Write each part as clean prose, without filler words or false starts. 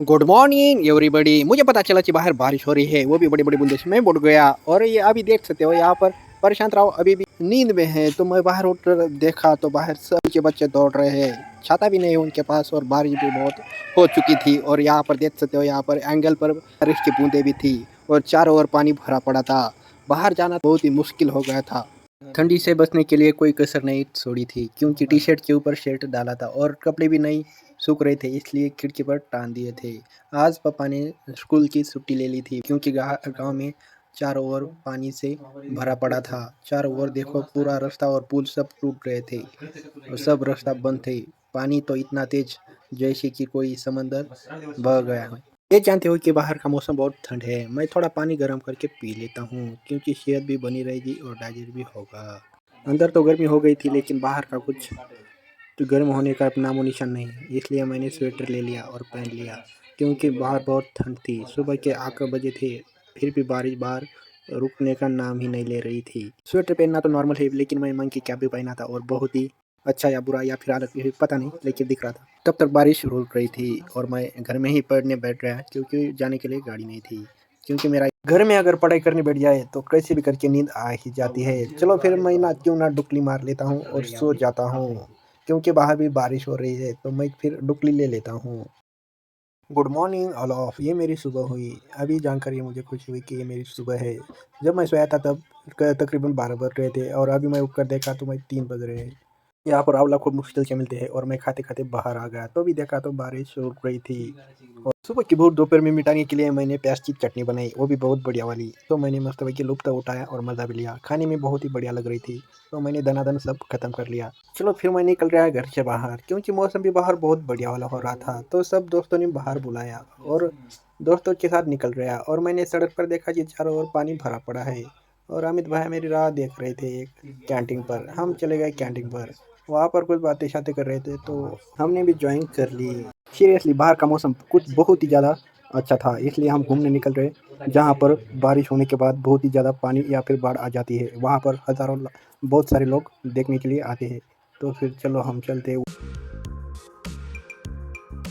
Good morning everybody. मुझे पता चला कि बाहर बारिश हो रही है, वो भी बड़ी बड़ी बूंदे से मैं उठ गया। और ये अभी देख सकते हो यहाँ पर परेशान राव अभी भी नींद में है। तो मैं बाहर उठकर देखा तो बाहर सभी के बच्चे दौड़ रहे हैं, छाता भी नहीं है उनके पास और बारिश भी बहुत हो चुकी थी। और यहाँ पर देख सकते हो, यहाँ पर एंगल पर बारिश की बूंदे भी थी और चारों ओर पानी भरा पड़ा था। बाहर जाना बहुत ही मुश्किल हो गया था। ठंडी से बचने के लिए कोई कसर नहीं छोड़ी थी, क्योंकि टी शर्ट के ऊपर शर्ट डाला था और कपड़े भी नहीं सूख रहे थे, इसलिए खिड़की पर टांग दिए थे। आज पापा ने स्कूल की छुट्टी ले ली थी, क्योंकि गांव में चारों ओर पानी से भरा पड़ा था। चारों ओर देखो, पूरा रास्ता और पुल सब टूट रहे थे और सब रास्ता बंद थे। पानी तो इतना तेज जैसे कि कोई समंदर बह गया है। ये जानते हो कि बाहर का मौसम बहुत ठंड है। मैं थोड़ा पानी गर्म करके पी लेता हूँ, क्योंकि सेहत भी बनी रहेगी और डाइजेस्ट भी होगा। अंदर तो गर्मी हो गई थी, लेकिन बाहर का कुछ तो गर्म होने का नामो निशान नहीं, इसलिए मैंने स्वेटर ले लिया और पहन लिया, क्योंकि बाहर बहुत ठंड थी। सुबह के 8 बजे थे, फिर भी बारिश बाहर रुकने का नाम ही नहीं ले रही थी। स्वेटर पहनना तो नॉर्मल है, लेकिन मैं मंकी कैप भी पहना था और बहुत ही अच्छा या बुरा या फिर हालत पता नहीं, लेकिन दिख रहा था। तब तक बारिश रुक रही थी और मैं घर में ही पढ़ने बैठ गया, क्योंकि जाने के लिए गाड़ी नहीं थी। क्योंकि मेरा घर में अगर पढ़ाई करने बैठ जाए तो कैसे भी करके नींद आ ही जाती है। चलो फिर मैं क्यों ना डुकली मार लेता हूँ और सो जाता हूँ, क्योंकि बाहर भी बारिश हो रही है। तो मैं फिर डुकली ले लेता हूँ। Good morning all of. ये मेरी सुबह हुई। अभी जानकर ये मुझे खुशी हुई कि ये मेरी सुबह है। जब मैं सोया था तब तकरीबन 12 बज रहे थे और अभी मैं उठकर देखा तो मैं 3 बज रहे हैं। यहाँ पर आंवला खूब मुश्किल से मिलते हैं और मैं खाते खाते बाहर आ गया, तो भी देखा तो बारिश रुक रही थी। और सुबह की भूख दोपहर में मिटाने के लिए मैंने प्याज की चटनी बनाई, वो भी बहुत बढ़िया वाली। तो मैंने मस्त की लुत्फ उठाया और मज़ा भी लिया। खाने में बहुत ही बढ़िया लग रही थी, तो मैंने दनादन सब खत्म कर लिया। चलो फिर मैं निकल रहा है घर से बाहर, क्योंकि मौसम भी बाहर बहुत बढ़िया वाला हो रहा था। तो सब दोस्तों ने बाहर बुलाया और दोस्तों के साथ निकल रहा। और मैंने सड़क पर देखा कि चारों ओर पानी भरा पड़ा है और अमित भाई मेरी राह देख रहे थे एक कैंटीन पर। हम चले गए कैंटीन पर, वहाँ पर कुछ बातें शातें कर रहे थे, तो हमने भी ज्वाइन कर ली। सीरियसली बाहर का मौसम कुछ बहुत ही ज़्यादा अच्छा था, इसलिए हम घूमने निकल रहे। जहाँ पर बारिश होने के बाद बहुत ही ज़्यादा पानी या फिर बाढ़ आ जाती है, वहाँ पर बहुत सारे लोग देखने के लिए आते हैं। तो फिर चलो हम चलते।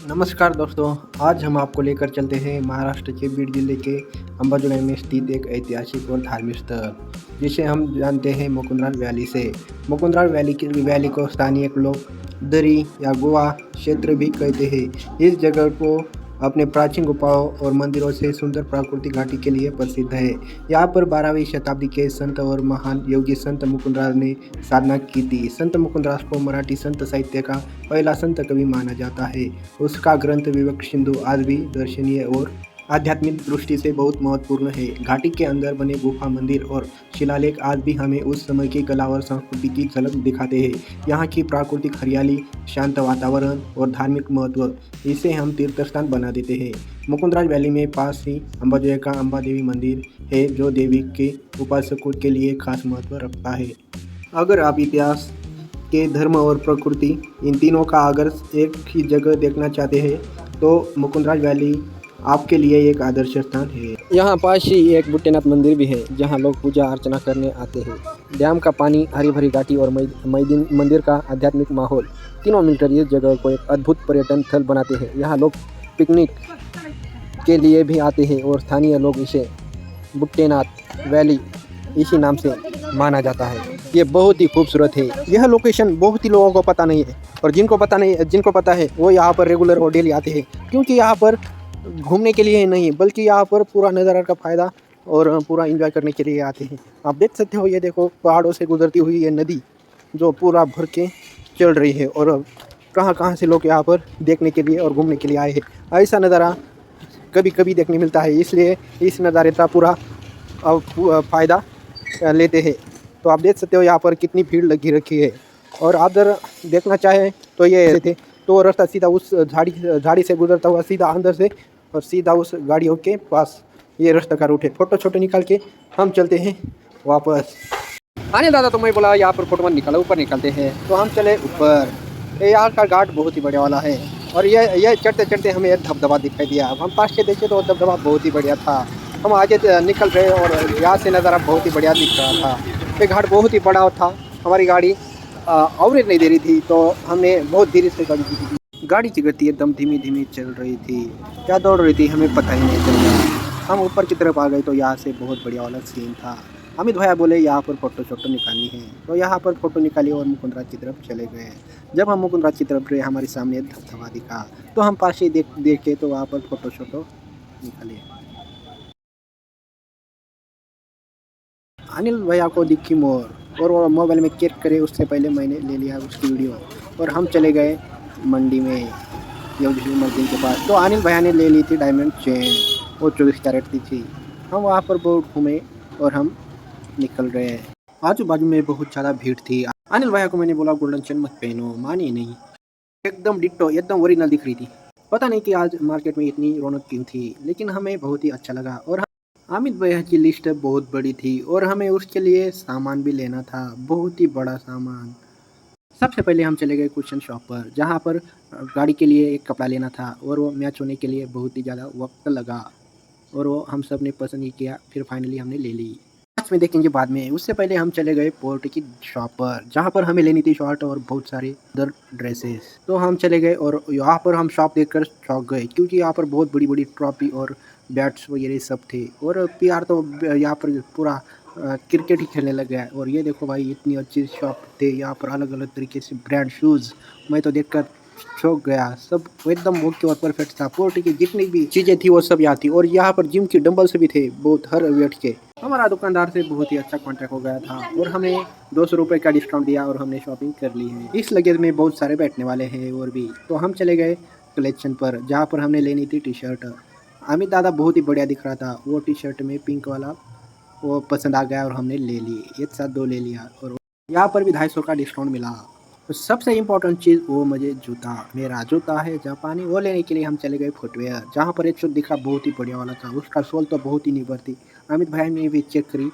नमस्कार दोस्तों, आज हम आपको लेकर चलते हैं महाराष्ट्र के बीड जिले के अंबाजोगाई में स्थित एक ऐतिहासिक और धार्मिक स्थल, जिसे हम जानते हैं मुकुंदराज वैली से। मुकुंदराज वैली को स्थानीय लोग दरी या गोवा क्षेत्र भी कहते हैं। इस जगह को अपने प्राचीन गुफाओं और मंदिरों से सुंदर प्राकृतिक घाटी के लिए प्रसिद्ध है। यहाँ पर 12वीं शताब्दी के संत और महान योगी संत मुकुंदराज ने साधना की थी। संत मुकुंदराज को मराठी संत साहित्य का पहला संत कवि माना जाता है। उसका ग्रंथ विवेक सिंधु आज भी दर्शनीय और आध्यात्मिक दृष्टि से बहुत महत्वपूर्ण है। घाटी के अंदर बने गुफा मंदिर और शिलालेख आज भी हमें उस समय की कला और संस्कृति की झलक दिखाते हैं। यहाँ की प्राकृतिक हरियाली, शांत वातावरण और धार्मिक महत्व इसे हम तीर्थ स्थान बना देते हैं। मुकुंदराज वैली में पास ही अंबाजोगाई का अंबा देवी मंदिर है, जो देवी के उपासकों के लिए खास महत्व रखता है। अगर आप इतिहास के धर्म और प्रकृति इन तीनों का अगर एक ही जगह देखना चाहते हैं, तो मुकुंदराज वैली आपके लिए एक आदर्श स्थान है। यहाँ पास ही एक बुट्टेनाथ मंदिर भी है, जहाँ लोग पूजा अर्चना करने आते हैं। डैम का पानी, हरी भरी घाटी और मंदिर का आध्यात्मिक माहौल, तीनों मिलकर इस जगह को एक अद्भुत पर्यटन स्थल बनाते हैं। यहाँ लोग पिकनिक के लिए भी आते हैं और स्थानीय लोग इसे बुट्टेनाथ वैली इसी नाम से माना जाता है। ये बहुत ही खूबसूरत है। यह लोकेशन बहुत ही लोगों को पता नहीं है, और जिनको पता है वो यहाँ पर रेगुलर और डेली आते हैं, क्योंकि यहाँ पर घूमने के लिए नहीं, बल्कि यहाँ पर पूरा नज़ारा का फ़ायदा और पूरा एंजॉय करने के लिए आते हैं। आप देख सकते हो, ये देखो पहाड़ों से गुजरती हुई ये नदी जो पूरा भर के चल रही है, और कहाँ कहाँ से लोग यहाँ पर देखने के लिए और घूमने के लिए आए हैं। ऐसा नज़ारा कभी कभी देखने मिलता है, इसलिए इस नज़ारे का पूरा फ़ायदा लेते हैं। तो आप देख सकते हो यहाँ पर कितनी भीड़ लगी रखी है। और आप अगर देखना चाहें तो ये ऐसे थे, तो रास्ता सीधा उस झाड़ी से गुजरता हुआ सीधा अंदर से और सीधा उस गाड़ियों के पास ये रास्ता का रूट है। फ़ोटो छोटे निकाल के हम चलते हैं वापस। आने दादा, तो मैं बोला यहाँ पर फ़ोटो मत निकालो, ऊपर निकलते हैं। तो हम चले ऊपर। यहाँ का घाट बहुत ही बढ़िया वाला है, और यह चढ़ते चढ़ते हमें एक धबधबा दिखाई दिया। हम पास के देखे तो धबधबा बहुत ही बढ़िया था। हम आगे निकल रहे और यहाँ से नज़ारा बहुत ही बढ़िया दिख रहा था। ये घाट बहुत ही बड़ा था। हमारी गाड़ी एवरेज नहीं दे रही थी, तो हमने बहुत धीरे से गाड़ी की थी। गाड़ी की गति एकदम धीमी धीमी चल रही थी, क्या दौड़ रही थी हमें पता ही नहीं चल रहा। हम ऊपर की तरफ आ गए तो यहाँ से बहुत बढ़िया वाला सीन था। अमित भैया बोले यहाँ पर फ़ोटो शोटो निकालनी है, तो यहाँ पर फ़ोटो निकाली और मुकुंदराज की तरफ चले गए। जब हम मुकुंदराज की तरफ गए हमारे सामने धबधबा दिखा, तो हम पास ही देखे तो वहाँ पर फ़ोटो शोटो निकाले। अनिल भैया को दिखी मोर और वो मोबाइल में क्लिक करे उससे पहले मैंने ले लिया उसकी वीडियो और हम चले गए मंडी में योगेश्वरी मंदिर के पास। तो अनिल भैया ने ले ली थी डायमंड चेन, वो 24 कैरेट की थी। हम वहाँ पर बहुत घूमे और हम निकल रहे हैं। आजू बाजू में बहुत ज़्यादा भीड़ थी। अनिल भैया को मैंने बोला गोल्डन चेन मत पहनो, मानी नहीं। एकदम डिट्टो एकदम ओरिजिनल दिख रही थी। पता नहीं कि आज मार्केट में इतनी रौनक क्यों थी, लेकिन हमें बहुत ही अच्छा लगा। और अमित भैया की लिस्ट बहुत बड़ी थी और हमें उसके लिए सामान भी लेना था, बहुत ही बड़ा सामान। सबसे पहले हम चले गए कुशन शॉप पर, जहाँ पर गाड़ी के लिए एक कपड़ा लेना था और वो मैच होने के लिए बहुत ही ज़्यादा वक्त लगा और वो हम सब ने पसंद ही किया, फिर फाइनली हमने ले ली। लास्ट में देखेंगे बाद में। उससे पहले हम चले गए पोर्ट की शॉप पर, जहाँ पर हमें लेनी थी शॉर्ट और बहुत सारे अदर ड्रेसेस। तो हम चले गए और यहाँ पर हम शॉप देखकर चौंक गए, क्योंकि यहाँ पर बहुत बड़ी बड़ी ट्रॉफी और बैट्स वगैरह सब थे। और पीआर तो यहाँ पर पूरा क्रिकेट ही खेलने लग गया है। और ये देखो भाई, इतनी अच्छी शॉप थे यहाँ पर, अलग अलग तरीके से ब्रांड शूज़। मैं तो देखकर चौंक गया, सब एकदम ओके और परफेक्ट था। पोर्ट की जितनी भी चीज़ें थी वो सब यहाँ थी। और यहाँ पर जिम के डंबल्स भी थे बहुत हर वेट के। हमारा दुकानदार से बहुत ही अच्छा कॉन्टैक्ट हो गया था और हमें 200 रुपये का डिस्काउंट दिया और हमने शॉपिंग कर ली है। इस लगेज में बहुत सारे बैठने वाले हैं और भी। तो हम चले गए कलेक्शन पर, जहाँ पर हमने लेनी थी टी शर्ट। अमित दादा बहुत ही बढ़िया दिख रहा था, वो टी शर्ट में पिंक वाला वो पसंद आ गया और हमने ले ली, एक साथ 2 ले लिया। और यहाँ पर भी 250 का डिस्काउंट मिला। तो सबसे इम्पोर्टेंट चीज़ वो मुझे जूता, मेरा जूता है जापानी, वो लेने के लिए हम चले गए फुटवेयर, जहाँ पर एक शूज़ दिखा बहुत ही बढ़िया वाला था, उसका सोल तो बहुत ही निबर थी। अमित भाई ने भी चेक करी।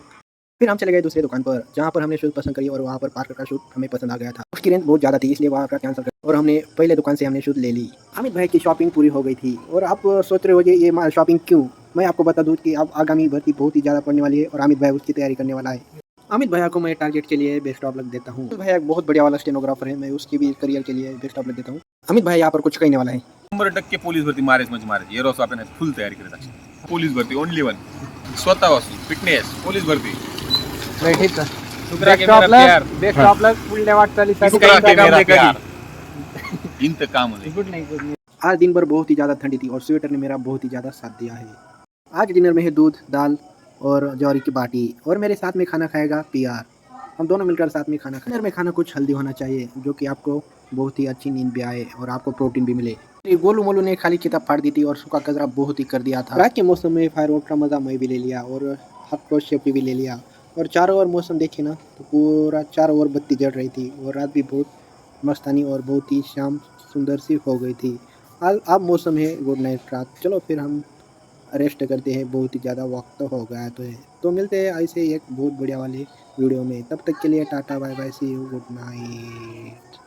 फिर हम चले गए दूसरी दुकान पर, जहाँ पर हमने शूज़ पसंद करी और वहाँ पर पार्कर का शूज़ हमें पसंद आ गया था। उसकी रेंज बहुत ज़्यादा थी, इसलिए वहाँ का कैंसिल कर और हमने पहले दुकान से हमने शूज़ ले ली। अमित भाई की शॉपिंग पूरी हो गई थी। और आप सोच रहे हो ये शॉपिंग क्यों? मैं आपको बता दूँ कि अब आगामी भर्ती बहुत ही ज़्यादा पड़ने वाली है और अमित भाई उसकी तैयारी करने वाला है। अमित भैया को मैं टारगेट के लिए बेस्ट ऑफ लक देता हूँ। अमित भैया एक बहुत बढ़िया वाला स्टेनोग्राफर है, मैं उसकी भी करियर के लिए बेस्ट ऑफ लक देता हूँ। अमित भाई यहाँ पर कुछ कहने वाला है। 100% पोलीस भरती मारायच म्हणजे मारायची. एरोस आपण फुल तयारी करत आहे. पोलीस भरती ओनली वन. स्वतःपासून फिटनेस पोलीस भरती. नहीं ठीक है, शुक्रा के मेरा प्यार. बेस्ट ऑफ लक पुढल्या वाटचालीसाठी शुक्रा के मेरा प्यार. इंतकाम आहे. Good night. आज दिन भर बहुत ही ज़्यादा ठंडी थी और स्वेटर ने मेरा बहुत ही ज़्यादा साथ दिया है। आज डिनर में है दूध, दाल और ज्वारी की बाटी और मेरे साथ में खाना खाएगा पीआर। हम दोनों मिलकर साथ में खाना खाएं। डिनर में खाना कुछ हेल्दी होना चाहिए, जो कि आपको बहुत ही अच्छी नींद भी आए और आपको प्रोटीन भी मिले। ये गोलू मोलू ने खाली किताब फाड़ दी थी और सूखा कचरा बहुत ही कर दिया था। रात के मौसम में फायरवर्क का मज़ा मैं भी ले लिया और हाफ क्लोज सेफ्टी भी ले लिया। और चारों ओर मौसम देखे ना, तो पूरा चारों ओर बत्ती जल रही थी और रात भी बहुत मस्तानी और बहुत ही शाम सुंदर सी हो गई थी। अब मौसम है गुड नाइट रात। चलो फिर हम रेस्ट करते हैं, बहुत ही ज़्यादा वक्त हो गया तो मिलते हैं ऐसे एक बहुत बढ़िया वाली वीडियो में। तब तक के लिए tata bye bye, see you, good night.